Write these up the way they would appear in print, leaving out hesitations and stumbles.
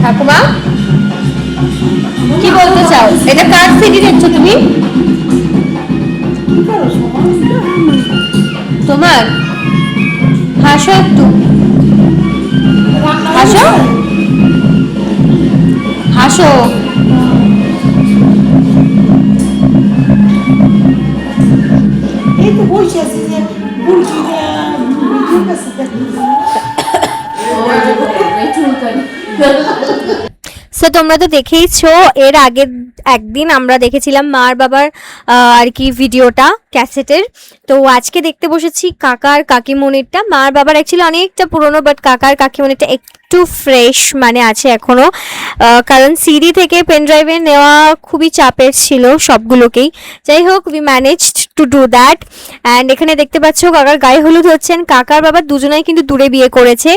ঠাকুমা কি বলতে চাও? এটা কার সিডি দেখছো তুমি? তোমার? হাসো একটু, হাসো হাসো। এই তো বসে আছি যে সো তোমরা তো দেখেইছো, এর আগের একদিন আমরা দেখেছিলাম মার বাবার আর কি ভিডিওটা ক্যাসেটের। তো আজকে দেখতে বসেছি কাকার কাকিমণিরটা। মার বাবার অ্যাকচুয়ালি অনেকটা পুরনো, বাট কাকার কাকিমণিরটা একটু ফ্রেশ মানে আছে এখনও, কারণ সিডি থেকে পেন ড্রাইভে নেওয়া খুবই চাপের ছিল সবগুলোকেই। যাই হোক, we managed to do that. And এখানে দেখতে পাচ্ছ কাকার গায়ে হলুদ হচ্ছেন। কাকার বাবা দুজনাই কিন্তু দূরে বিয়ে করেছে,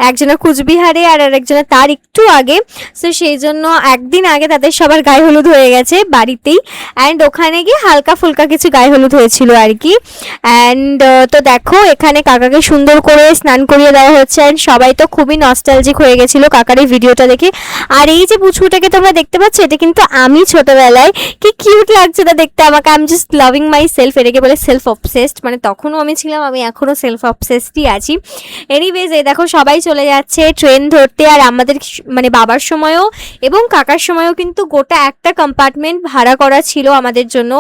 একজনের কুচবিহারে আর আরেকজনের তার একটু আগে। সো সেই জন্য একদিন আগে তাদের সবার গায়ে হলুদ হয়ে গেছে বাড়িতেই, অ্যান্ড ওখানে গিয়ে হালকা ফুলকা কিছু গায়ে হলুদ হয়েছিল আর কি। অ্যান্ড তো দেখো এখানে কাকাকে সুন্দর করে স্নান করিয়ে দেওয়া হচ্ছে, অ্যান্ড সবাই তো খুবই নস্টালজিক হয়ে গেছিলো কাকার এই ভিডিওটা দেখে। আর এই যে পুচকুটাকে তোমরা দেখতে পাচ্ছ, এটা কিন্তু আমি ছোটবেলায়, কি কিউট লাগছে তা দেখতে আমাকে। I am just loving my self, এটাকে বলে সেলফ অবসেসড, মানে তখনও আমি ছিলাম, আমি এখনও সেলফ অবসেসডই আছি। এনিওয়েজ এই দেখো সবাই চলে যাচ্ছে ট্রেন ধরতে, আর আমাদের মানে বাবার সময়ও এবং কাকার সময়ও কিন্তু গোটা একটা কম্পার্টমেন্ট ভাড়া করা ছিল আমাদের জন্য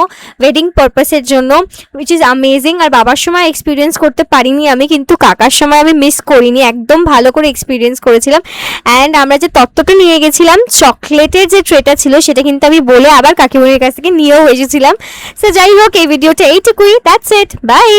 ওয়েডিং পারপাসের জন্য, উইচ ইজ অ্যামেজিং। আর বাবার সময় এক্সপিরিয়েন্স করতে পারিনি আমি, কিন্তু কাকার সময় আমি মিস করিনি, একদম ভালো করে এক্সপিরিয়েন্স করেছিলাম। অ্যান্ড আমরা যে তত্ত্বটা নিয়ে গেছিলাম, চকলেটের যে ট্রেটা ছিল সেটা কিন্তু আমি বলে আবার কাকিমণির কাছ থেকে নিয়েও এসেছিলাম। সো যাই হোক, এই ভিডিওটা এইটুকুই, দ্যাটস ইট, বাই।